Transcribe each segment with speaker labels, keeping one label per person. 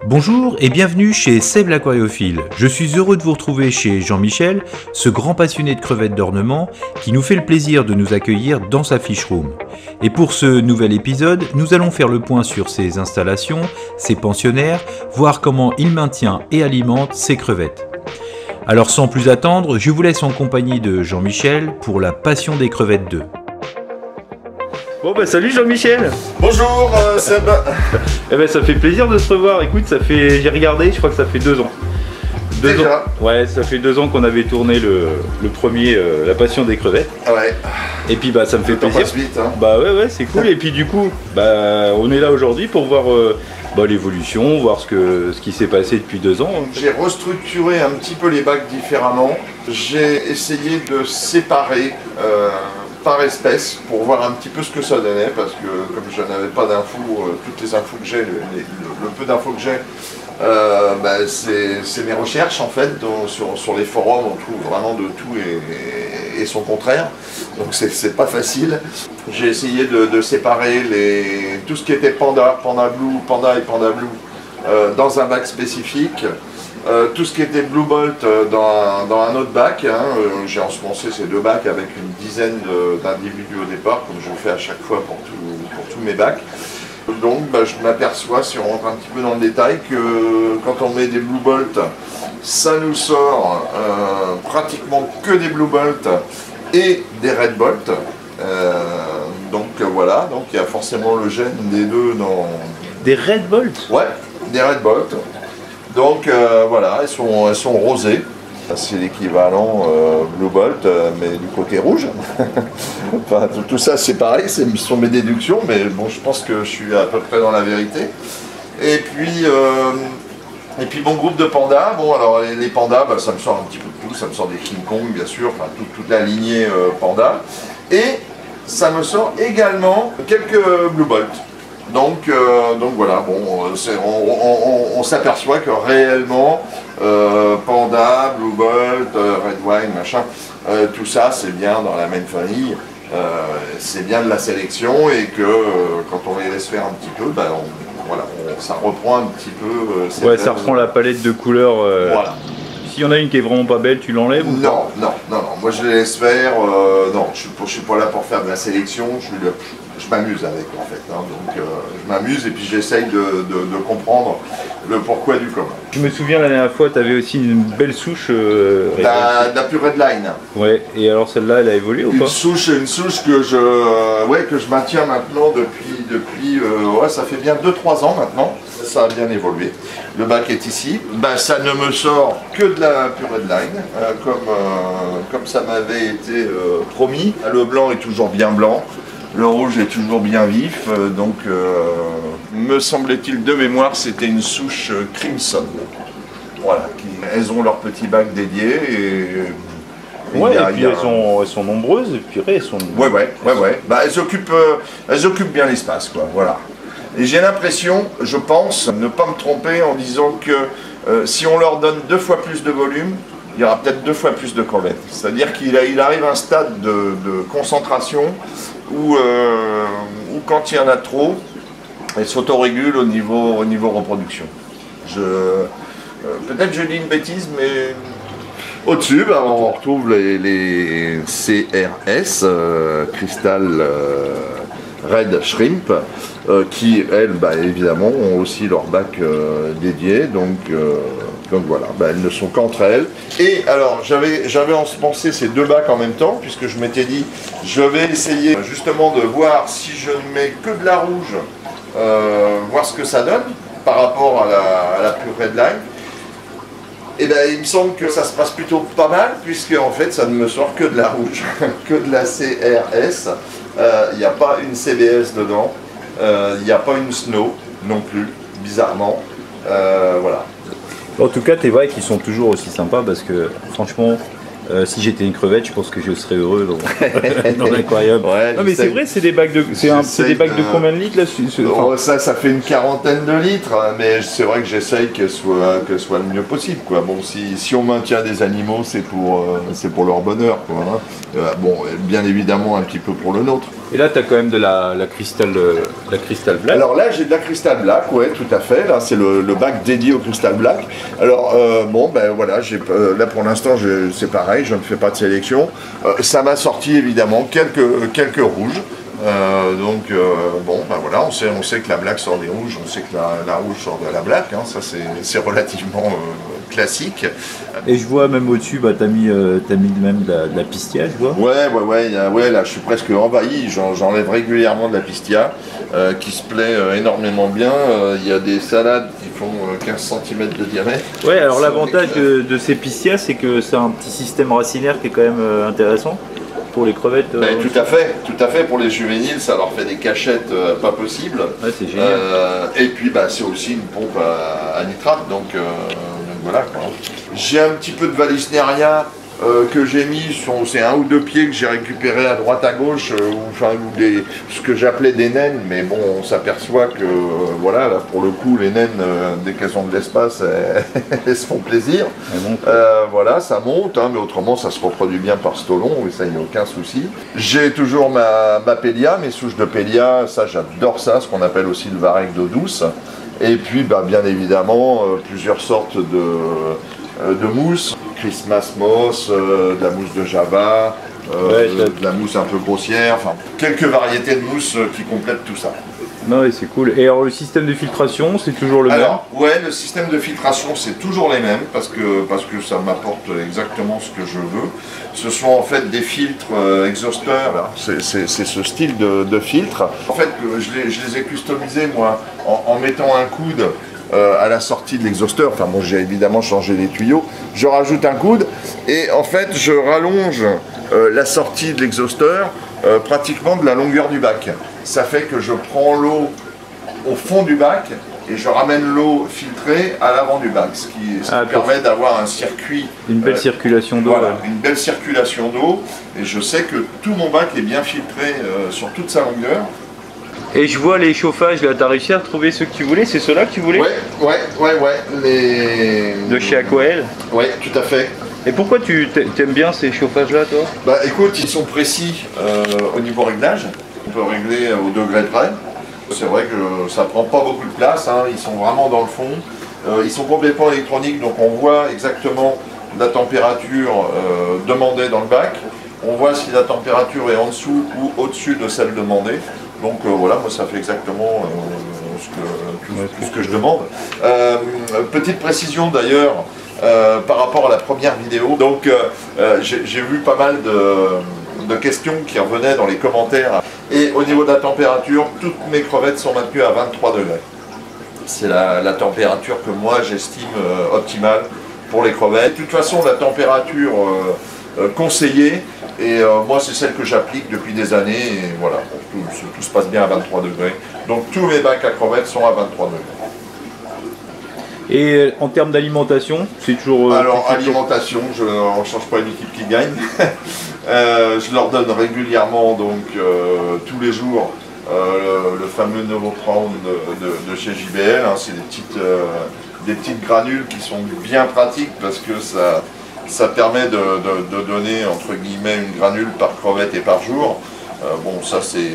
Speaker 1: Bonjour et bienvenue chez Seb l'Aquariophile. Je suis heureux de vous retrouver chez Jean-Michel, ce grand passionné de crevettes d'ornement qui nous fait le plaisir de nous accueillir dans sa fish room. Et pour ce nouvel épisode, nous allons faire le point sur ses installations, ses pensionnaires, voir comment il maintient et alimente ses crevettes. Alors sans plus attendre, je vous laisse en compagnie de Jean-Michel pour la passion des crevettes 2. Bon bah salut Jean-Michel.
Speaker 2: Bonjour Seb.
Speaker 1: Eh ben ça fait plaisir de se revoir. Écoute, j'ai regardé, je crois que ça fait 2 ans.
Speaker 2: Déjà.
Speaker 1: Ouais, ça fait 2 ans qu'on avait tourné le premier La Passion des crevettes.
Speaker 2: Ouais.
Speaker 1: Et puis bah ça me fait plaisir.
Speaker 2: Passe vite, hein.
Speaker 1: Bah ouais c'est cool. Et puis du coup, bah on est là aujourd'hui pour voir l'évolution, voir ce qui s'est passé depuis 2 ans.
Speaker 2: J'ai restructuré un petit peu les bacs différemment. J'ai essayé de séparer par espèce pour voir un petit peu ce que ça donnait, parce que comme je n'avais pas d'infos, toutes les infos que j'ai, le peu d'infos que j'ai, c'est mes recherches en fait. Sur les forums on trouve vraiment de tout et son contraire, donc c'est pas facile. J'ai essayé de séparer tout ce qui était panda et panda blue dans un bac spécifique. Tout ce qui était Blue Bolt dans un autre bac, hein. J'ai ensemencé ces 2 bacs avec une dizaine d'individus au départ, comme je le fais à chaque fois pour tous mes bacs. Donc je m'aperçois, si on rentre un petit peu dans le détail, que quand on met des Blue Bolt, ça nous sort pratiquement que des Blue Bolt et des Red Bolt. Voilà, donc il y a forcément le gène des deux dans...
Speaker 1: Des Red Bolt?
Speaker 2: Ouais, des Red Bolt. Donc voilà, elles sont rosées. C'est l'équivalent Blue Bolt, mais du côté rouge. Enfin, tout ça c'est pareil, ce sont mes déductions, mais bon, je pense que je suis à peu près dans la vérité. Et puis mon groupe de pandas, bon alors les pandas, ça me sort un petit peu de tout, ça me sort des King Kong bien sûr, enfin toute la lignée panda. Et ça me sort également quelques Blue Bolt. Donc voilà, bon, on s'aperçoit que réellement, Panda, Blue Bolt, Red Wine, machin, tout ça c'est bien dans la même famille, c'est bien de la sélection, et que quand on les laisse faire un petit peu, ça reprend un petit peu...
Speaker 1: ouais, ça reprend la palette de couleurs.
Speaker 2: Voilà.
Speaker 1: S'il y en a une qui est vraiment pas belle, tu l'enlèves ou
Speaker 2: non, moi je les laisse faire, non, je suis pas là pour faire de la sélection, je m'amuse avec en fait, hein. Donc je m'amuse et puis j'essaye de comprendre le pourquoi du comment.
Speaker 1: Je me souviens la dernière fois, tu avais aussi une belle souche.
Speaker 2: La pure Redline.
Speaker 1: Ouais, et alors celle-là, elle a évolué ou pas?
Speaker 2: Une souche que je maintiens maintenant depuis ça fait bien 2-3 ans maintenant. Ça a bien évolué. Le bac est ici. Ça ne me sort que de la pure Redline, comme ça m'avait été promis. Le blanc est toujours bien blanc. Le rouge est toujours bien vif, me semblait-il de mémoire, c'était une souche Crimson. Voilà, elles ont leur petit bac dédié et
Speaker 1: puis elles sont nombreuses, et puis elles sont...
Speaker 2: Ouais. Elles occupent bien l'espace, quoi, voilà. Et j'ai l'impression, je pense, ne pas me tromper en disant que si on leur donne 2 fois plus de volume, il y aura peut-être 2 fois plus de crevettes. C'est-à-dire qu'il arrive à un stade de concentration où quand il y en a trop, elles s'autorégulent au niveau reproduction. Peut-être je dis une bêtise, mais au-dessus, on retrouve les CRS, Crystal Red Shrimp, qui elles, évidemment, ont aussi leur bac dédié, donc voilà, elles ne sont qu'entre elles. Et alors, j'avais ensemencé ces 2 bacs en même temps, puisque je m'étais dit, je vais essayer justement de voir si je ne mets que de la rouge, voir ce que ça donne par rapport à la pure Redline. Et il me semble que ça se passe plutôt pas mal, puisque en fait ça ne me sort que de la rouge, que de la CRS. Il n'y a pas une CBS dedans, il n'y a pas une Snow non plus, bizarrement. Voilà.
Speaker 1: En tout cas, tes vagues, ils sont toujours aussi sympas parce que franchement, Si j'étais une crevette, je pense que je serais heureux dans l'aquarium.
Speaker 2: Ouais,
Speaker 1: non mais c'est vrai, c'est des bacs de, des bacs de combien de litres là
Speaker 2: Oh, ça fait une quarantaine de litres, hein, mais c'est vrai que j'essaye qu'elle soit le mieux possible, quoi. Bon, si on maintient des animaux, c'est pour leur bonheur, quoi, hein. Bon, bien évidemment un petit peu pour le nôtre.
Speaker 1: Et là, tu as quand même de la cristal black.
Speaker 2: Alors là, j'ai de la cristal black, ouais, tout à fait. Là, c'est le bac dédié au cristal black. Alors, bon, ben voilà, là pour l'instant, c'est pareil, je ne fais pas de sélection. Ça m'a sorti évidemment quelques rouges. Bon, ben voilà, on sait que la black sort des rouges, on sait que la rouge sort de la black, hein, ça c'est relativement classique.
Speaker 1: Et je vois même au-dessus, bah, t'as mis même de la pistia, je vois.
Speaker 2: Ouais, là je suis presque envahi, j'enlève régulièrement de la pistia, qui se plaît énormément bien. Il y a des salades qui font 15 cm de diamètre.
Speaker 1: Ouais, alors l'avantage de ces pistias, c'est que c'est un petit système racinaire qui est quand même intéressant. Pour les crevettes
Speaker 2: tout à fait, pour les juvéniles, ça leur fait des cachettes pas possibles.
Speaker 1: Ouais, c'est génial.
Speaker 2: Et puis bah, c'est aussi une pompe à nitrate, donc voilà, quoi. J'ai un petit peu de Vallisneria que j'ai mis, c'est un ou deux pieds que j'ai récupéré à droite à gauche, ce que j'appelais des naines, mais bon, on s'aperçoit que voilà, là pour le coup, les naines, dès qu'elles ont de l'espace, elles se font plaisir. Voilà, ça monte, hein, mais autrement ça se reproduit bien par stolon, et ça, il n'y a aucun souci. J'ai toujours ma Pélia, mes souches de Pélia, ça j'adore ça, ce qu'on appelle aussi le varech d'eau douce. Et puis bah, bien évidemment, plusieurs sortes de mousse, Christmas moss, de la mousse de Java, de la mousse un peu grossière, enfin quelques variétés de mousse qui complètent tout ça.
Speaker 1: Non, ouais, c'est cool. Et alors le système de filtration, c'est toujours le même?
Speaker 2: Ouais, le système de filtration, c'est toujours les mêmes parce que ça m'apporte exactement ce que je veux. Ce sont en fait des filtres exhausteurs, c'est ce style de filtre. En fait, je les ai customisés moi en mettant un coude à la sortie de l'exhausteur. Enfin bon, j'ai évidemment changé les tuyaux. Je rajoute un coude et en fait, je rallonge la sortie de l'exhausteur pratiquement de la longueur du bac. Ça fait que je prends l'eau au fond du bac et je ramène l'eau filtrée à l'avant du bac, ce qui permet d'avoir un circuit.
Speaker 1: Une belle circulation d'eau.
Speaker 2: Voilà, une belle circulation d'eau. Et je sais que tout mon bac est bien filtré sur toute sa longueur.
Speaker 1: Et je vois les chauffages, là, t'as réussi à trouver ceux que tu voulais? C'est ceux-là que tu voulais?
Speaker 2: Ouais.
Speaker 1: De chez Aquael?
Speaker 2: Ouais, tout à fait.
Speaker 1: Et pourquoi tu aimes bien ces chauffages-là, toi?
Speaker 2: Bah écoute, ils sont précis au niveau réglage. On peut régler au degré près. C'est vrai que ça prend pas beaucoup de place, hein. Ils sont vraiment dans le fond. Ils sont complètement électroniques, donc on voit exactement la température demandée dans le bac. On voit si la température est en dessous ou au-dessus de celle demandée. Donc voilà, moi ça fait exactement tout ce que je demande. Petite précision d'ailleurs par rapport à la première vidéo. Donc j'ai vu pas mal de questions qui revenaient dans les commentaires. Et au niveau de la température, toutes mes crevettes sont maintenues à 23 degrés. C'est la température que moi j'estime optimale pour les crevettes. De toute façon, la température conseillée, et moi c'est celle que j'applique depuis des années, et voilà, tout se passe bien à 23 degrés. Donc tous mes bacs à crevettes sont à 23 degrés.
Speaker 1: Et en termes d'alimentation, c'est toujours...
Speaker 2: Alors alimentation, on ne change pas une équipe qui gagne. Je leur donne régulièrement, donc tous les jours, le fameux Novoprone de chez JBL, hein. C'est des petites granules qui sont bien pratiques parce que ça permet de donner entre guillemets une granule par crevette et par jour. Bon, ça c'est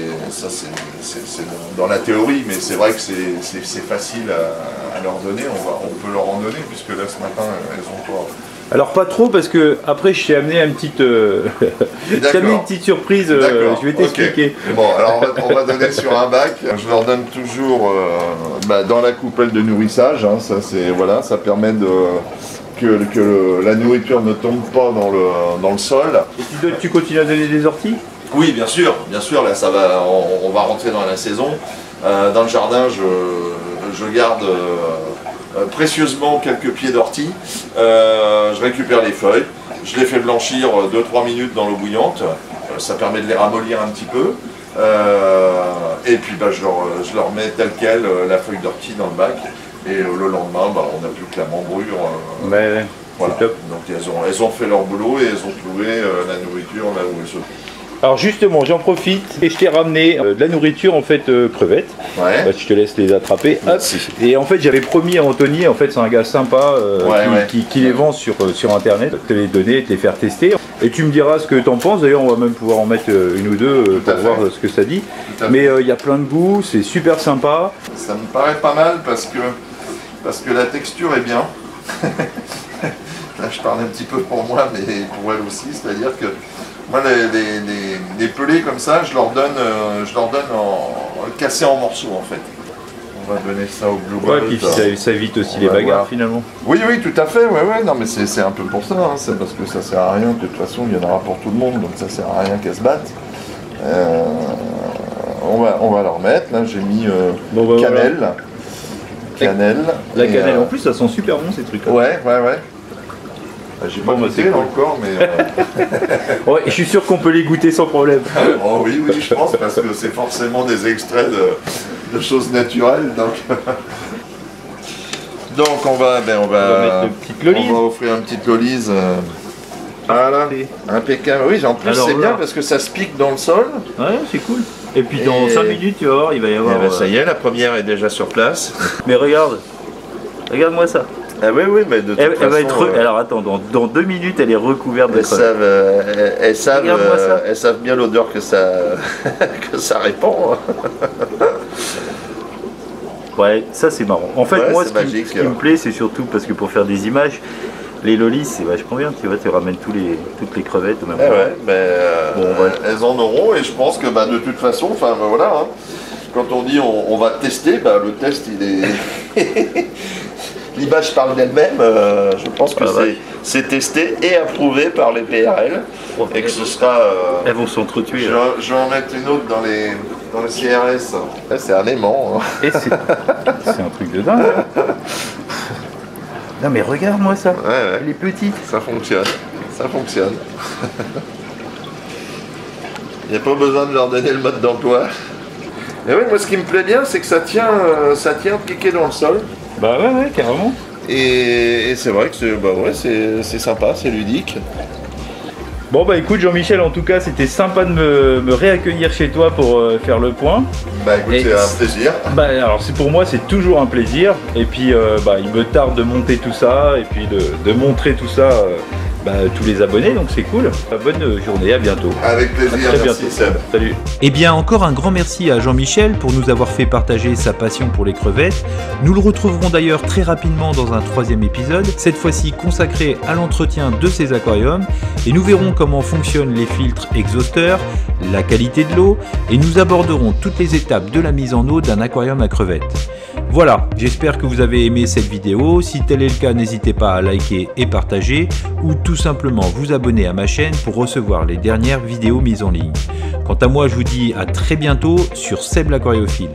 Speaker 2: dans la théorie, mais c'est vrai que c'est facile à leur donner. On peut leur en donner puisque là ce matin elles ont quoi.
Speaker 1: Alors pas trop parce que après je t'ai amené une petite, surprise, je vais t'expliquer.
Speaker 2: Okay. Bon, alors on va donner sur un bac. Je leur donne toujours dans la coupelle de nourrissage, hein, ça permet que la nourriture ne tombe pas dans le sol.
Speaker 1: Et tu continues à donner des orties?
Speaker 2: Oui, bien sûr, là on va rentrer dans la saison. Dans le jardin, je garde précieusement quelques pieds d'ortie. Je récupère les feuilles, je les fais blanchir 2-3 minutes dans l'eau bouillante. Ça permet de les ramollir un petit peu. Et puis je leur mets tel quel la feuille d'ortie dans le bac. Et le lendemain, on n'a plus que la membrure. Voilà.
Speaker 1: Top.
Speaker 2: Donc elles ont fait leur boulot et elles ont trouvé la nourriture là où elles se trouvent.
Speaker 1: Alors justement, j'en profite et je t'ai ramené de la nourriture en fait crevettes.
Speaker 2: Ouais.
Speaker 1: Bah, je te laisse les attraper. Hop. Et en fait, j'avais promis à Anthony, en fait, c'est un gars sympa qui les vend sur internet, de te les donner, de te les faire tester. Et tu me diras ce que t'en penses. D'ailleurs, on va même pouvoir en mettre une ou deux pour voir ce que ça dit. Mais il y a plein de goûts, c'est super sympa.
Speaker 2: Ça me paraît pas mal parce que la texture est bien. Là, je parle un petit peu pour moi, mais pour elle aussi. C'est-à-dire que moi, les pelés comme ça, je leur donne cassés en morceaux en fait. On va donner ça au Blue Bolt.
Speaker 1: Ouais, puis ça évite aussi les bagarres finalement.
Speaker 2: Oui, tout à fait. Ouais. Non, mais c'est un peu pour ça. Hein. C'est parce que ça sert à rien. De toute façon, il y en aura pour tout le monde, donc ça sert à rien qu'elles se battent. On va leur mettre. Là, j'ai mis cannelle.
Speaker 1: Voilà.
Speaker 2: Cannelle.
Speaker 1: La cannelle. En plus, ça sent super bon ces trucs.
Speaker 2: Ouais. J'ai pas goûté encore, mais...
Speaker 1: Ouais, je suis sûr qu'on peut les goûter sans problème.
Speaker 2: Oh oui, je pense, parce que c'est forcément des extraits de choses naturelles. Donc on va mettre
Speaker 1: une petite lolise.
Speaker 2: On va offrir une petite lolise. Voilà, impeccable. Oui, en plus c'est bien parce que ça se pique dans le sol.
Speaker 1: Ouais, c'est cool. Et puis dans 5 minutes, tu vas voir, il va y avoir...
Speaker 2: ça y est, la première est déjà sur place.
Speaker 1: Mais regarde-moi ça.
Speaker 2: Ah oui, mais de toute façon...
Speaker 1: Elle va être alors attends, dans 2 minutes, elle est recouverte de crevettes.
Speaker 2: Elles savent bien l'odeur que ça, que ça répand.
Speaker 1: Ouais, ça c'est marrant. En fait, moi, ce qui me plaît, c'est surtout parce que pour faire des images, les lolis, c'est vachement bien. Tu vois, tu ramènes toutes les crevettes au même moment.
Speaker 2: Elles en auront, et je pense que de toute façon, voilà, hein, quand on dit on va tester, le test il est... L'image parle d'elle-même, je pense que c'est testé et approuvé par les PRL, et que ce sera...
Speaker 1: elles vont s'entretuer.
Speaker 2: Je vais en mettre une autre dans les CRS. Là, c'est un aimant. Hein.
Speaker 1: Et c'est un truc de dingue. Non mais regarde-moi ça, elle est petite.
Speaker 2: Ça fonctionne. Il n'y a pas besoin de leur donner le mode d'emploi. Et oui, moi ce qui me plaît bien, c'est que ça tient piqué dans le sol.
Speaker 1: Bah ouais, carrément.
Speaker 2: Et c'est vrai que c'est sympa, c'est ludique.
Speaker 1: Bon bah écoute Jean-Michel, en tout cas c'était sympa de me réaccueillir chez toi pour faire le point.
Speaker 2: Bah écoute, c'est un plaisir.
Speaker 1: Bah alors pour moi c'est toujours un plaisir. Et puis il me tarde de monter tout ça et puis de montrer tout ça tous les abonnés, donc c'est cool. Bonne journée, à bientôt.
Speaker 2: Avec plaisir, merci Seb.
Speaker 1: Salut.
Speaker 3: Eh bien encore un grand merci à Jean-Michel pour nous avoir fait partager sa passion pour les crevettes. Nous le retrouverons d'ailleurs très rapidement dans un 3e épisode, cette fois-ci consacré à l'entretien de ces aquariums, et nous verrons comment fonctionnent les filtres exhausteurs, la qualité de l'eau, et nous aborderons toutes les étapes de la mise en eau d'un aquarium à crevettes. Voilà, j'espère que vous avez aimé cette vidéo. Si tel est le cas, n'hésitez pas à liker et partager, ou tout simplement vous abonner à ma chaîne pour recevoir les dernières vidéos mises en ligne. Quant à moi, je vous dis à très bientôt sur Seb l'Aquariophile.